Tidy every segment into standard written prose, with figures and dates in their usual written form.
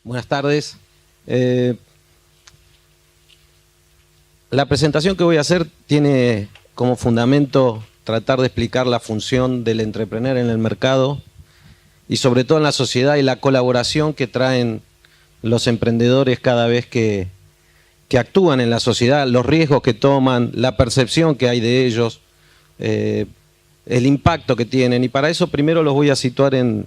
Buenas tardes. La presentación que voy a hacer tiene como fundamento tratar de explicar la función del entrepreneur en el mercado y sobre todo en la sociedad y la colaboración que traen los emprendedores cada vez que actúan en la sociedad, los riesgos que toman, la percepción que hay de ellos, el impacto que tienen. Y para eso primero los voy a situar un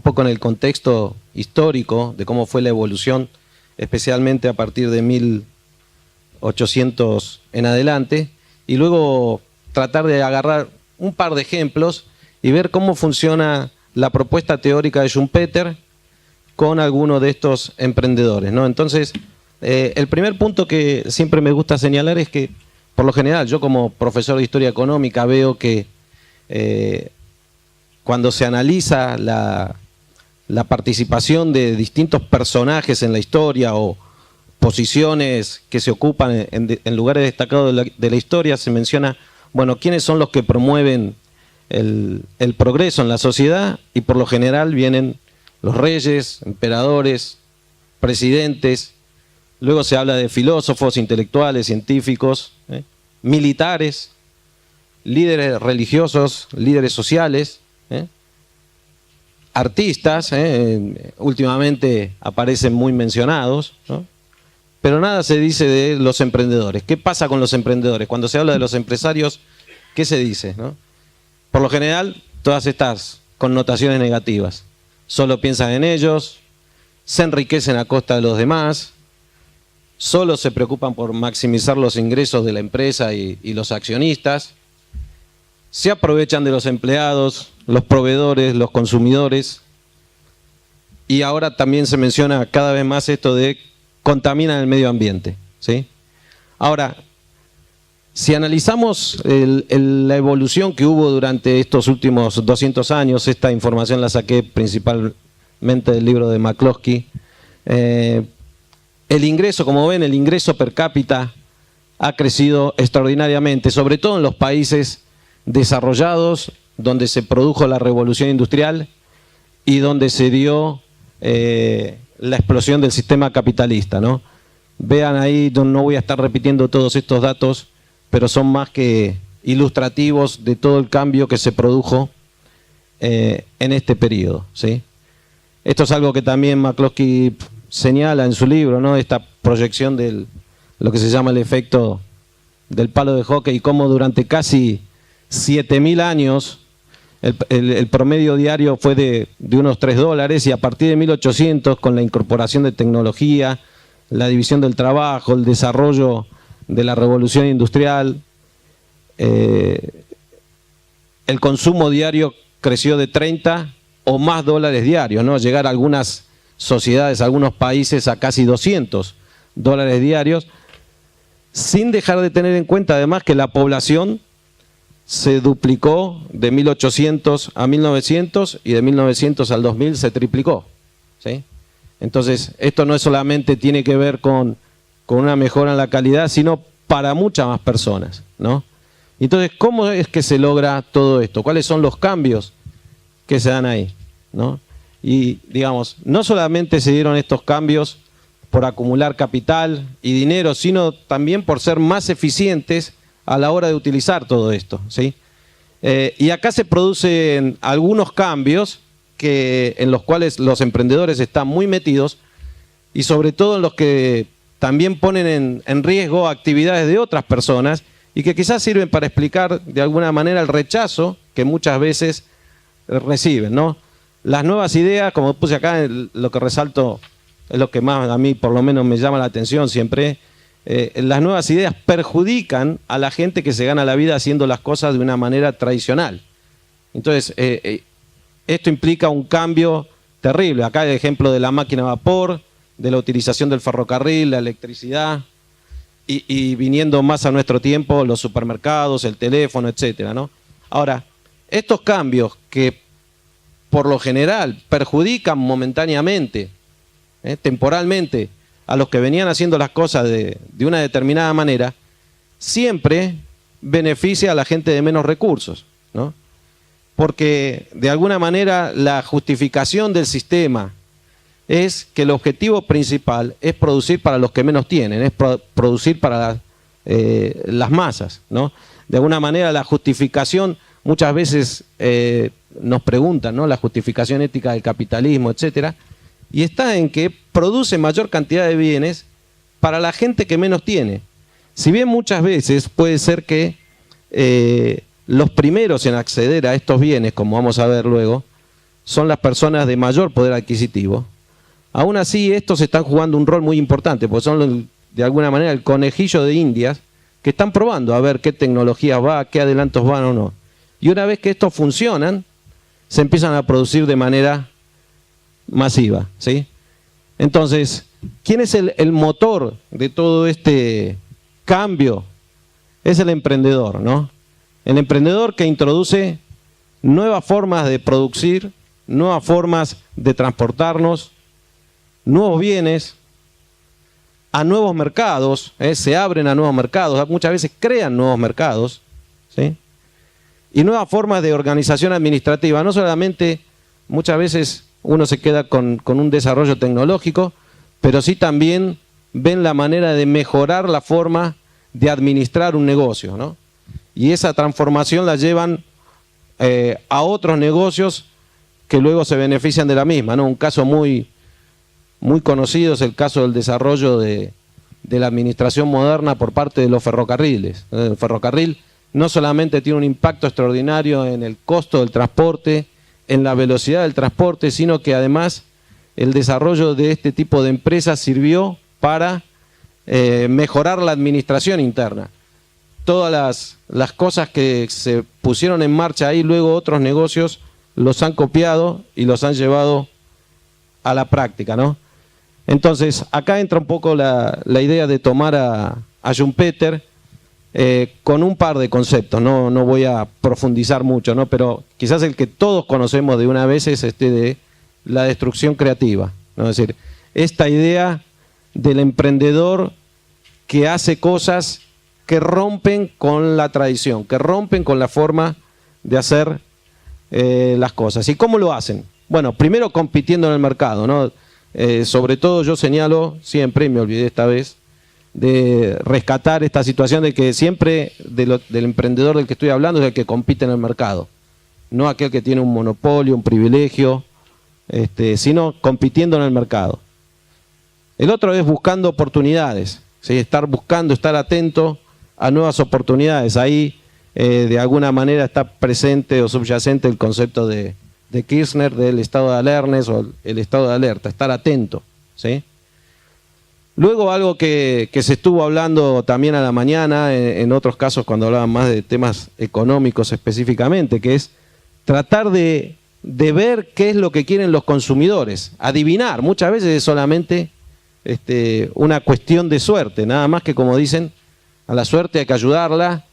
poco en el contexto histórico de cómo fue la evolución, especialmente a partir de 1800 en adelante, y luego tratar de agarrar un par de ejemplos y ver cómo funciona la propuesta teórica de Schumpeter con alguno de estos emprendedores, ¿no? Entonces, el primer punto que siempre me gusta señalar es que, por lo general, yo como profesor de historia económica veo que cuando se analiza la participación de distintos personajes en la historia o posiciones que se ocupan en lugares destacados de la historia, se menciona, bueno, quiénes son los que promueven el progreso en la sociedad, y por lo general vienen los reyes, emperadores, presidentes. Luego se habla de filósofos, intelectuales, científicos, militares, líderes religiosos, líderes sociales, artistas, últimamente aparecen muy mencionados, ¿no? Pero nada se dice de los emprendedores. ¿Qué pasa con los emprendedores? Cuando se habla de los empresarios, ¿qué se dice, no? Por lo general, todas estas connotaciones negativas. Solo piensan en ellos, se enriquecen a costa de los demás, solo se preocupan por maximizar los ingresos de la empresa y los accionistas, se aprovechan de los empleados, los proveedores, los consumidores, y ahora también se menciona cada vez más esto de contaminan el medio ambiente, ¿sí? Ahora, si analizamos la evolución que hubo durante estos últimos 200 años, esta información la saqué principalmente del libro de McCloskey, el ingreso, como ven, el ingreso per cápita ha crecido extraordinariamente, sobre todo en los países desarrollados, donde se produjo la revolución industrial y donde se dio la explosión del sistema capitalista, ¿no? Vean ahí, no voy a estar repitiendo todos estos datos, pero son más que ilustrativos de todo el cambio que se produjo en este periodo, ¿sí? Esto es algo que también McCloskey señala en su libro, ¿no? Esta proyección de lo que se llama el efecto del palo de hockey, y cómo durante casi 7000 años el promedio diario fue de unos $3, y a partir de 1800, con la incorporación de tecnología, la división del trabajo, el desarrollo de la revolución industrial, el consumo diario creció de 30 o más dólares diarios, ¿no? Llegar a algunas sociedades, a algunos países, a casi $200 diarios, sin dejar de tener en cuenta además que la población se duplicó de 1800 a 1900 y de 1900 al 2000 se triplicó, ¿sí? Entonces, esto no es solamente tiene que ver con una mejora en la calidad, sino para muchas más personas, ¿no? Entonces, ¿cómo es que se logra todo esto? ¿Cuáles son los cambios que se dan ahí, ¿no? Y, digamos, no solamente se dieron estos cambios por acumular capital y dinero, sino también por ser más eficientes a la hora de utilizar todo esto, ¿sí? Y acá se producen algunos cambios en los cuales los emprendedores están muy metidos, y sobre todo en los que también ponen en riesgo actividades de otras personas, y que quizás sirven para explicar de alguna manera el rechazo que muchas veces reciben, ¿no? Las nuevas ideas, como puse acá, lo que resalto es lo que más a mí por lo menos me llama la atención siempre. Las nuevas ideas perjudican a la gente que se gana la vida haciendo las cosas de una manera tradicional. Entonces, esto implica un cambio terrible. Acá hay el ejemplo de la máquina a vapor, de la utilización del ferrocarril, la electricidad, y viniendo más a nuestro tiempo, los supermercados, el teléfono, etcétera, ¿no? Ahora, estos cambios que por lo general perjudican momentáneamente, temporalmente, a los que venían haciendo las cosas de una determinada manera, siempre beneficia a la gente de menos recursos, ¿no? Porque de alguna manera la justificación del sistema es que el objetivo principal es producir para los que menos tienen, es producir para las masas, ¿no? De alguna manera la justificación, muchas veces nos preguntan, ¿no?, la justificación ética del capitalismo, etcétera, y está en que produce mayor cantidad de bienes para la gente que menos tiene. Si bien muchas veces puede ser que los primeros en acceder a estos bienes, como vamos a ver luego, son las personas de mayor poder adquisitivo, aún así estos están jugando un rol muy importante, porque son de alguna manera el conejillo de Indias que están probando a ver qué tecnologías va, qué adelantos van o no. Y una vez que estos funcionan, se empiezan a producir de manera masiva, ¿sí? Entonces, ¿quién es el motor de todo este cambio? Es el emprendedor, ¿no? El emprendedor que introduce nuevas formas de producir, nuevas formas de transportarnos, nuevos bienes, a nuevos mercados, se abren a nuevos mercados, muchas veces crean nuevos mercados, ¿sí? Y nuevas formas de organización administrativa. No solamente muchas veces uno se queda con un desarrollo tecnológico, pero sí también ven la manera de mejorar la forma de administrar un negocio, ¿no? Y esa transformación la llevan a otros negocios que luego se benefician de la misma, ¿no? Un caso muy conocido es el caso del desarrollo de la administración moderna por parte de los ferrocarriles. El ferrocarril no solamente tiene un impacto extraordinario en el costo del transporte, en la velocidad del transporte, sino que además el desarrollo de este tipo de empresas sirvió para mejorar la administración interna. Todas las cosas que se pusieron en marcha ahí, luego otros negocios los han copiado y los han llevado a la práctica, ¿no? Entonces, acá entra un poco la idea de tomar a Schumpeter con un par de conceptos, no voy a profundizar mucho, ¿no? Pero quizás el que todos conocemos de una vez es este de la destrucción creativa, ¿no? Es decir, esta idea del emprendedor que hace cosas que rompen con la tradición, que rompen con la forma de hacer las cosas. ¿Y cómo lo hacen? Bueno, primero compitiendo en el mercado, ¿no? Sobre todo yo señalo siempre, y me olvidé esta vez, de rescatar esta situación de que siempre del emprendedor del que estoy hablando es el que compite en el mercado, no aquel que tiene un monopolio, un privilegio, sino compitiendo en el mercado. El otro es buscando oportunidades, ¿sí? Estar atento a nuevas oportunidades. Ahí de alguna manera está presente o subyacente el concepto de Kirchner del estado de alertness o el estado de alerta, estar atento, ¿sí? Luego algo que se estuvo hablando también a la mañana, en otros casos cuando hablaban más de temas económicos específicamente, que es tratar de ver qué es lo que quieren los consumidores, adivinar. Muchas veces es solamente una cuestión de suerte, nada más que, como dicen, a la suerte hay que ayudarla,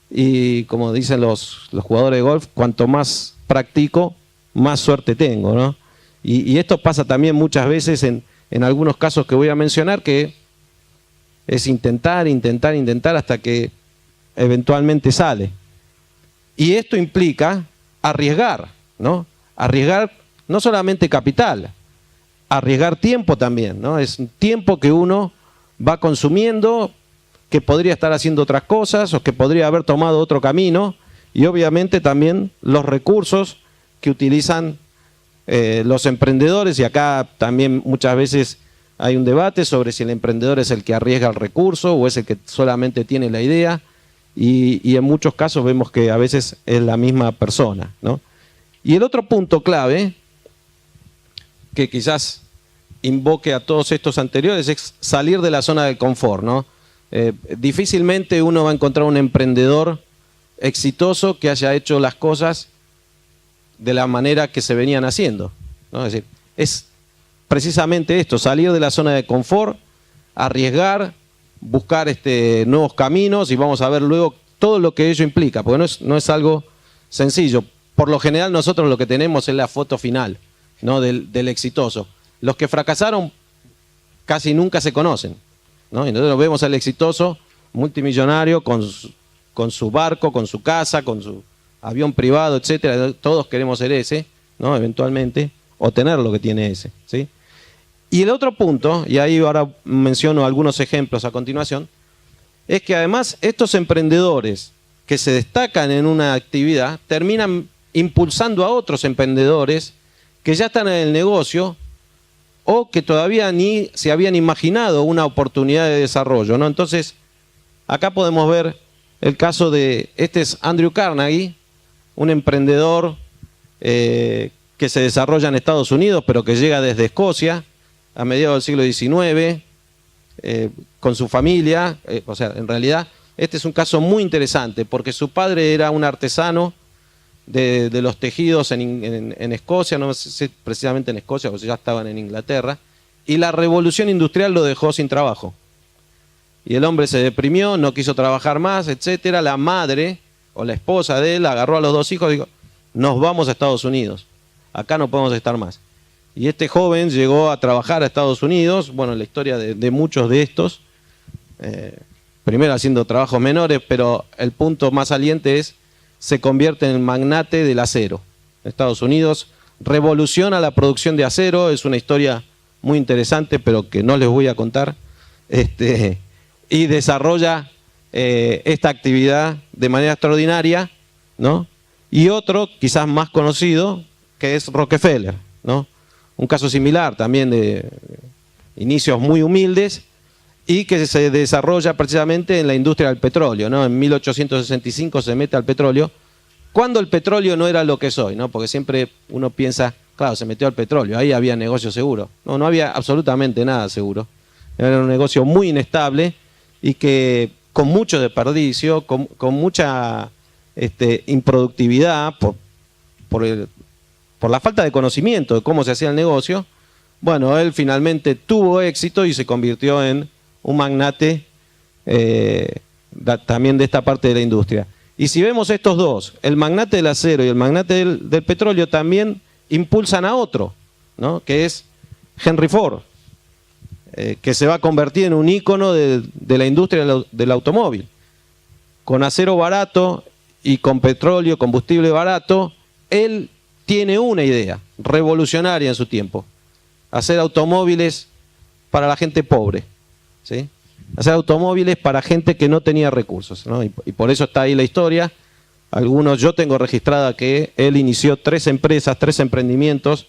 y como dicen los jugadores de golf, cuanto más practico, más suerte tengo, ¿no? Y esto pasa también muchas veces en algunos casos que voy a mencionar, que es intentar hasta que eventualmente sale. Y esto implica arriesgar, ¿no? Arriesgar no solamente capital, arriesgar tiempo también, ¿no? Es un tiempo que uno va consumiendo, que podría estar haciendo otras cosas o que podría haber tomado otro camino, y obviamente también los recursos que utilizan los emprendedores, y acá también muchas veces hay un debate sobre si el emprendedor es el que arriesga el recurso o es el que solamente tiene la idea, y en muchos casos vemos que a veces es la misma persona, ¿no? Y el otro punto clave, que quizás invoque a todos estos anteriores, es salir de la zona de confort, ¿no? Difícilmente uno va a encontrar un emprendedor exitoso que haya hecho las cosas de la manera que se venían haciendo, ¿no? Es decir, es precisamente esto, salir de la zona de confort, arriesgar, buscar nuevos caminos, y vamos a ver luego todo lo que ello implica, porque no es algo sencillo. Por lo general nosotros lo que tenemos es la foto final, ¿no? del exitoso. Los que fracasaron casi nunca se conocen, ¿no? Entonces vemos al exitoso multimillonario con su barco, con su casa, con su avión privado, etcétera. Todos queremos ser ese, ¿no? Eventualmente, o tener lo que tiene ese, ¿sí? Y el otro punto, y ahí ahora menciono algunos ejemplos a continuación, es que además estos emprendedores que se destacan en una actividad terminan impulsando a otros emprendedores que ya están en el negocio o que todavía ni se habían imaginado una oportunidad de desarrollo, ¿no? Entonces, acá podemos ver el caso de, este es Andrew Carnegie, un emprendedor que se desarrolla en Estados Unidos, pero que llega desde Escocia a mediados del siglo XIX, con su familia. O sea, en realidad, este es un caso muy interesante, porque su padre era un artesano de los tejidos en Escocia, no sé si precisamente en Escocia, porque ya estaban en Inglaterra, y la revolución industrial lo dejó sin trabajo. Y el hombre se deprimió, no quiso trabajar más, etcétera. La madre o la esposa de él agarró a los dos hijos y dijo, nos vamos a Estados Unidos, acá no podemos estar más. Y este joven llegó a trabajar a Estados Unidos, bueno, la historia de muchos de estos, primero haciendo trabajos menores, pero el punto más saliente es, se convierte en el magnate del acero. Estados Unidos revoluciona la producción de acero, es una historia muy interesante, pero que no les voy a contar, y desarrolla esta actividad de manera extraordinaria, ¿no? Y otro, quizás más conocido, que es Rockefeller, ¿no? Un caso similar también de inicios muy humildes y que se desarrolla precisamente en la industria del petróleo, ¿no? En 1865 se mete al petróleo, cuando el petróleo no era lo que es hoy, ¿no? Porque siempre uno piensa, claro, se metió al petróleo, ahí había negocio seguro. No, no había absolutamente nada seguro. Era un negocio muy inestable y que con mucho desperdicio, con mucha improductividad por la falta de conocimiento de cómo se hacía el negocio. Bueno, él finalmente tuvo éxito y se convirtió en un magnate también de esta parte de la industria. Y si vemos estos dos, el magnate del acero y el magnate del petróleo, también impulsan a otro, ¿no? Que es Henry Ford, que se va a convertir en un ícono de la industria del automóvil. Con acero barato y con petróleo, combustible barato, él tiene una idea revolucionaria en su tiempo: hacer automóviles para la gente pobre, ¿sí? Hacer automóviles para gente que no tenía recursos, ¿no? Y por eso está ahí la historia. Algunos, yo tengo registrada que él inició 3 empresas, 3 emprendimientos.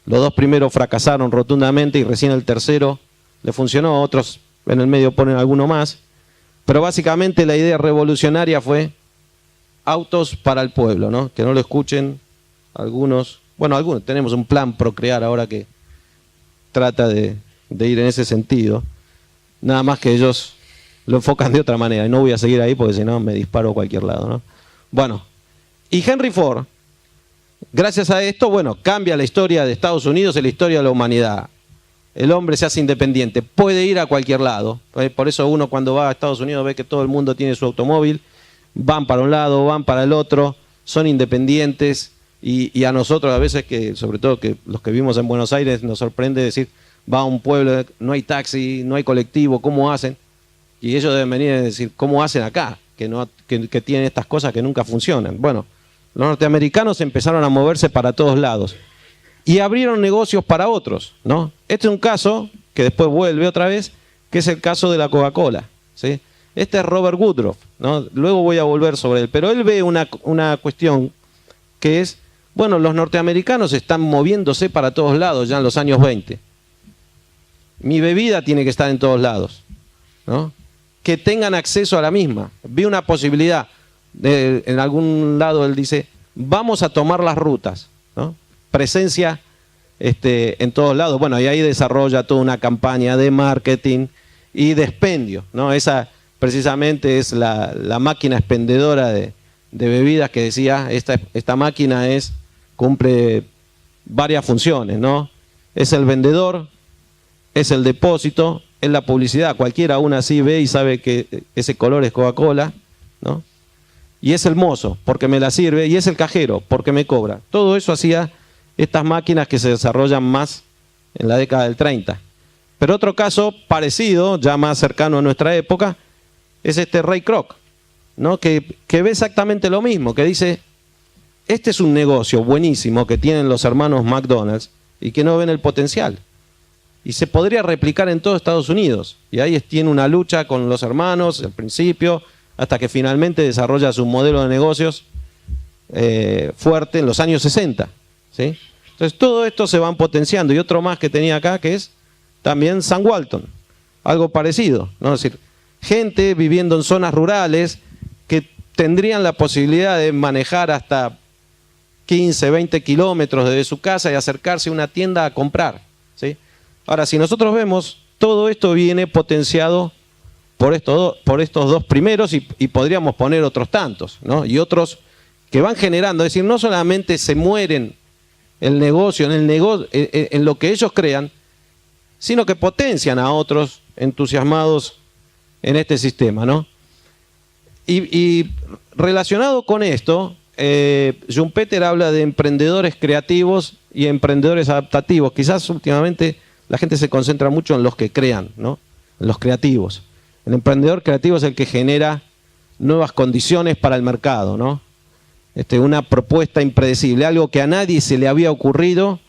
Los 2 primeros fracasaron rotundamente y recién el tercero le funcionó. Otros en el medio ponen alguno más. Pero básicamente la idea revolucionaria fue autos para el pueblo, ¿no? Que no lo escuchen algunos. Bueno, algunos tenemos un plan Procrear ahora que trata de ir en ese sentido. Nada más que ellos lo enfocan de otra manera. Y no voy a seguir ahí porque si no me disparo a cualquier lado, ¿no? Bueno, y Henry Ford, gracias a esto, bueno, cambia la historia de Estados Unidos y la historia de la humanidad. El hombre se hace independiente, puede ir a cualquier lado. Por eso uno cuando va a Estados Unidos ve que todo el mundo tiene su automóvil, van para un lado, van para el otro, son independientes. Y a nosotros a veces, que sobre todo que los que vivimos en Buenos Aires, nos sorprende decir, va a un pueblo, no hay taxi, no hay colectivo, ¿cómo hacen? Y ellos deben venir a decir, ¿cómo hacen acá? Que tienen estas cosas que nunca funcionan. Bueno, los norteamericanos empezaron a moverse para todos lados y abrieron negocios para otros, ¿no? Este es un caso que después vuelve otra vez, que es el caso de la Coca-Cola, ¿sí? Este es Robert Woodruff, ¿no? Luego voy a volver sobre él, pero él ve una cuestión que es, bueno, los norteamericanos están moviéndose para todos lados ya en los años 20. Mi bebida tiene que estar en todos lados, ¿no? Que tengan acceso a la misma. Vi una posibilidad, en algún lado él dice, vamos a tomar las rutas, ¿no? Presencia en todos lados. Bueno, y ahí desarrolla toda una campaña de marketing y de expendio, ¿no? Esa precisamente es la máquina expendedora de bebidas que decía, esta máquina cumple varias funciones, ¿no? Es el vendedor, es el depósito, es la publicidad. Cualquiera aún así ve y sabe que ese color es Coca-Cola, ¿no? Y es el mozo, porque me la sirve, y es el cajero, porque me cobra. Todo eso hacía estas máquinas que se desarrollan más en la década del 30. Pero otro caso parecido, ya más cercano a nuestra época, es Ray Kroc, ¿no? Que ve exactamente lo mismo, que dice, este es un negocio buenísimo que tienen los hermanos McDonald's y que no ven el potencial. y se podría replicar en todo Estados Unidos. Y ahí tiene una lucha con los hermanos al principio, hasta que finalmente desarrolla su modelo de negocios fuerte en los años 60. ¿Sí? Entonces todo esto se van potenciando. Y otro más que tenía acá, que es también Sam Walton, algo parecido, ¿no? Es decir, gente viviendo en zonas rurales que tendrían la posibilidad de manejar hasta 15, 20 kilómetros desde su casa y acercarse a una tienda a comprar. ¿Sí? Ahora, si nosotros vemos, todo esto viene potenciado por estos dos primeros y podríamos poner otros tantos, ¿no? Y otros que van generando, es decir, no solamente se mueren el negocio, en lo que ellos crean, sino que potencian a otros entusiasmados en este sistema, ¿no? Y relacionado con esto, Schumpeter habla de emprendedores creativos y emprendedores adaptativos. Quizás últimamente la gente se concentra mucho en los que crean, ¿no? En los creativos. El emprendedor creativo es el que genera nuevas condiciones para el mercado, ¿no? Una propuesta impredecible, algo que a nadie se le había ocurrido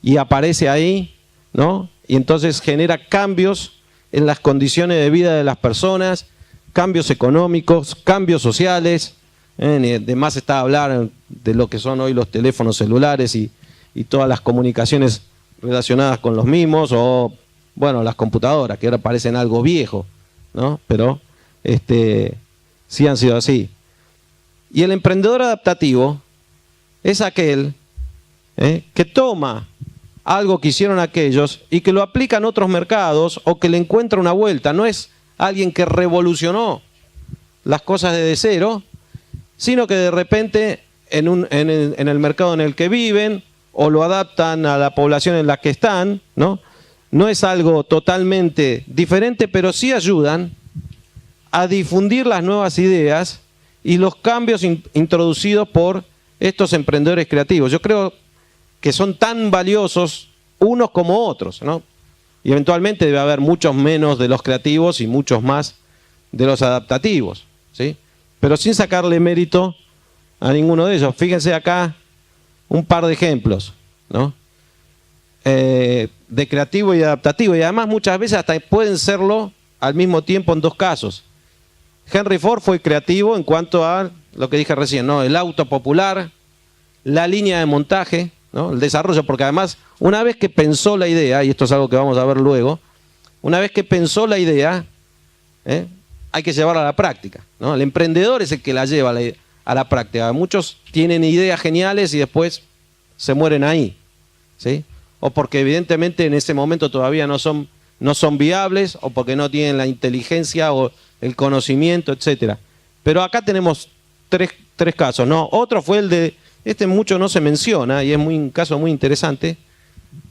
y aparece ahí, ¿no? Y entonces genera cambios en las condiciones de vida de las personas, cambios económicos, cambios sociales. Además está a hablar de lo que son hoy los teléfonos celulares y todas las comunicaciones relacionadas con los mismos, o bueno, las computadoras, que ahora parecen algo viejo, ¿no? Pero sí han sido así. Y el emprendedor adaptativo es aquel que toma algo que hicieron aquellos y que lo aplica en otros mercados o que le encuentra una vuelta. No es alguien que revolucionó las cosas desde cero, sino que de repente en el mercado en el que viven o lo adaptan a la población en la que están, ¿no? No es algo totalmente diferente, pero sí ayudan a difundir las nuevas ideas y los cambios introducidos por estos emprendedores creativos. Yo creo que son tan valiosos unos como otros, ¿no? Y eventualmente debe haber muchos menos de los creativos y muchos más de los adaptativos, ¿sí? Pero sin sacarle mérito a ninguno de ellos. Fíjense acá un par de ejemplos, ¿no? De creativo y adaptativo, y además muchas veces hasta pueden serlo al mismo tiempo en dos casos. Henry Ford fue creativo en cuanto a lo que dije recién, ¿no? El auto popular, la línea de montaje, ¿no? El desarrollo, porque además una vez que pensó la idea, y esto es algo que vamos a ver luego, una vez que pensó la idea, hay que llevarla a la práctica, ¿no? El emprendedor es el que la lleva a la práctica. Muchos tienen ideas geniales y después se mueren ahí, ¿sí? O porque evidentemente en ese momento todavía no son viables, o porque no tienen la inteligencia o el conocimiento, etcétera. Pero acá tenemos tres casos, ¿no? Otro fue el de, mucho no se menciona y es un caso muy interesante.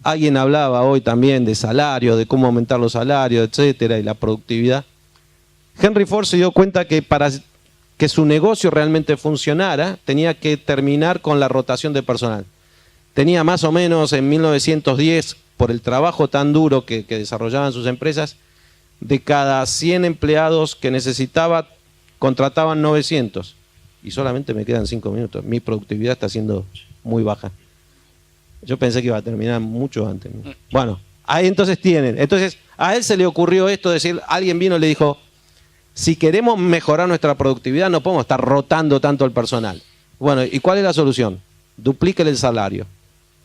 Alguien hablaba hoy también de salario, de cómo aumentar los salarios, etcétera, y la productividad. Henry Ford se dio cuenta que para que su negocio realmente funcionara, tenía que terminar con la rotación de personal. Tenía más o menos en 1910, por el trabajo tan duro que desarrollaban sus empresas, de cada 100 empleados que necesitaba, contrataban 900. Y solamente me quedan 5 minutos. Mi productividad está siendo muy baja. Yo pensé que iba a terminar mucho antes. Bueno, ahí entonces tienen. Entonces, a él se le ocurrió esto, decir, alguien vino y le dijo, si queremos mejorar nuestra productividad, no podemos estar rotando tanto el personal. Bueno, ¿y cuál es la solución? Duplíquele el salario.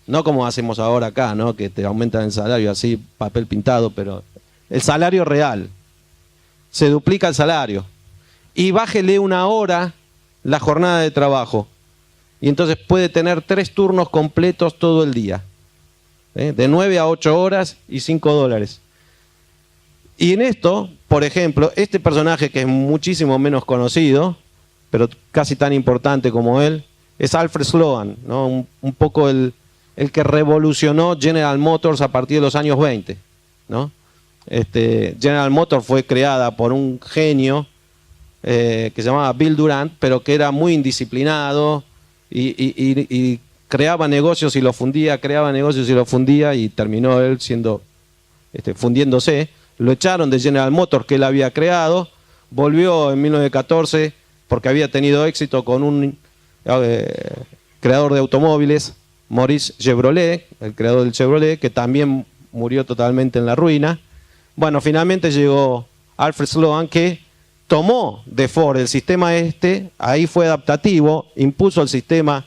No como hacemos ahora acá, ¿no? Que te aumentan el salario así, papel pintado, pero el salario real. Se duplica el salario. Y bájele 1 hora la jornada de trabajo. Y entonces puede tener 3 turnos completos todo el día. De 9 a 8 horas y $5. Y en esto, por ejemplo, este personaje que es muchísimo menos conocido, pero casi tan importante como él, es Alfred Sloan, ¿no? Un poco el que revolucionó General Motors a partir de los años 20, ¿no? General Motors fue creada por un genio que se llamaba Bill Durant, pero que era muy indisciplinado y creaba negocios y los fundía, creaba negocios y los fundía, y terminó él fundiéndose. Lo echaron de General Motors, que él había creado, volvió en 1914 porque había tenido éxito con un creador de automóviles, Maurice Chevrolet, el creador del Chevrolet, que también murió totalmente en la ruina. Bueno, finalmente llegó Alfred Sloan, que tomó de Ford el sistema ahí fue adaptativo, impuso el sistema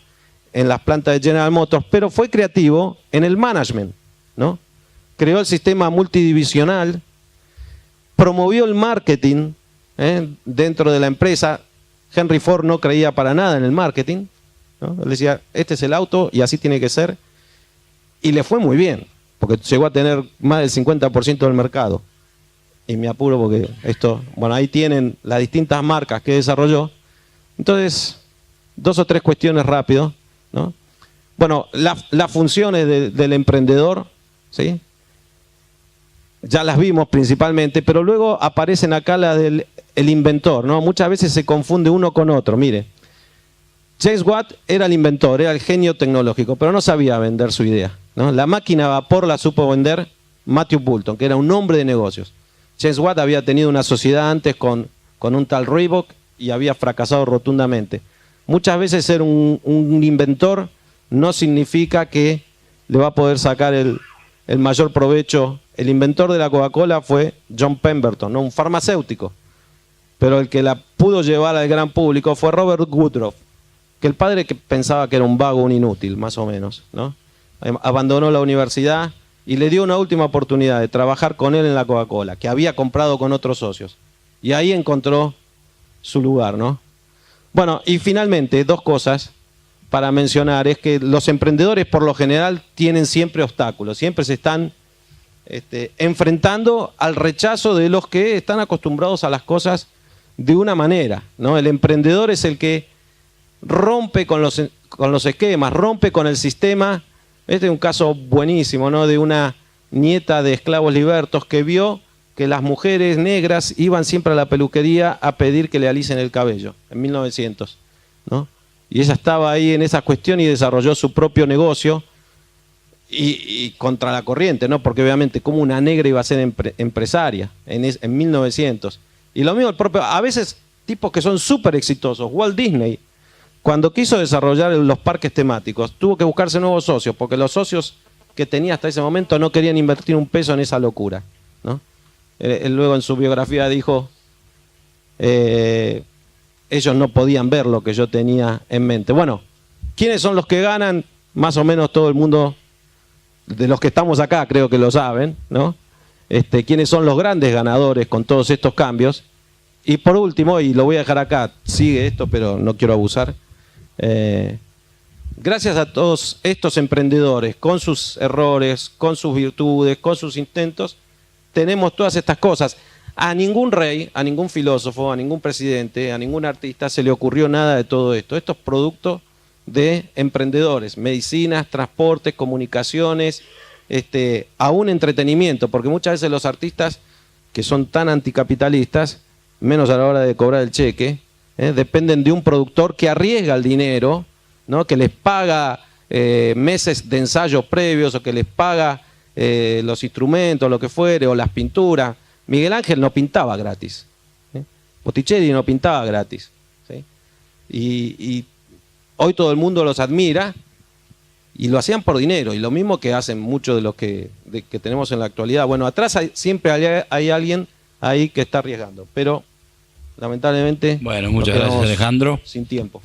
en las plantas de General Motors, pero fue creativo en el management, ¿no? Creó el sistema multidivisional, promovió el marketing dentro de la empresa. Henry Ford no creía para nada en el marketing, ¿no? Él decía, este es el auto y así tiene que ser. Y le fue muy bien, porque llegó a tener más del 50% del mercado. Y me apuro porque bueno, ahí tienen las distintas marcas que desarrolló. Entonces, 2 o 3 cuestiones rápido, ¿no? Bueno, las funciones del emprendedor, ¿sí? Ya las vimos principalmente, pero luego aparecen acá la del inventor, ¿no? Muchas veces se confunde uno con otro. Mire, James Watt era el inventor, era el genio tecnológico, pero no sabía vender su idea, ¿no? La máquina a vapor la supo vender Matthew Boulton, que era un hombre de negocios. James Watt había tenido una sociedad antes con un tal Reebok y había fracasado rotundamente. Muchas veces ser un inventor no significa que le va a poder sacar el mayor provecho. El inventor de la Coca-Cola fue John Pemberton, ¿no? Un farmacéutico. Pero el que la pudo llevar al gran público fue Robert Woodruff, que el padre que pensaba que era un vago, un inútil, más o menos, ¿no? Abandonó la universidad y le dio una última oportunidad de trabajar con él en la Coca-Cola, que había comprado con otros socios. Y ahí encontró su lugar, ¿no? Bueno, y finalmente, 2 cosas para mencionar. Es que los emprendedores por lo general tienen siempre obstáculos, siempre se están enfrentando al rechazo de los que están acostumbrados a las cosas de una manera, ¿no? El emprendedor es el que rompe con los esquemas, rompe con el sistema. Este es un caso buenísimo, ¿no? De una nieta de esclavos libertos que vio que las mujeres negras iban siempre a la peluquería a pedir que le alisen el cabello, en 1900, ¿no? Y ella estaba ahí en esa cuestión y desarrolló su propio negocio y contra la corriente, ¿no? Porque obviamente como una negra iba a ser empresaria en 1900. Y lo mismo el propio, a veces tipos que son súper exitosos. Walt Disney, cuando quiso desarrollar los parques temáticos, tuvo que buscarse nuevos socios, porque los socios que tenía hasta ese momento no querían invertir un peso en esa locura, ¿no? Él luego en su biografía dijo, ellos no podían ver lo que yo tenía en mente. Bueno, ¿quiénes son los que ganan? Más o menos todo el mundo, de los que estamos acá, creo que lo saben, ¿no? ¿Quiénes son los grandes ganadores con todos estos cambios? Y por último, y lo voy a dejar acá, sigue esto, pero no quiero abusar. Gracias a todos estos emprendedores, con sus errores, con sus virtudes, con sus intentos, tenemos todas estas cosas. A ningún rey, a ningún filósofo, a ningún presidente, a ningún artista se le ocurrió nada de todo esto. Esto es producto de emprendedores, medicinas, transportes, comunicaciones, aún entretenimiento, porque muchas veces los artistas que son tan anticapitalistas, menos a la hora de cobrar el cheque, dependen de un productor que arriesga el dinero, ¿no? Que les paga meses de ensayos previos o que les paga los instrumentos, lo que fuere, o las pinturas. Miguel Ángel no pintaba gratis, Botticelli no pintaba gratis, ¿sí? Y hoy todo el mundo los admira y lo hacían por dinero, y lo mismo que hacen muchos de los que tenemos en la actualidad. Bueno, atrás siempre hay alguien ahí que está arriesgando, pero lamentablemente bueno, muchas gracias, Alejandro. Sin tiempo.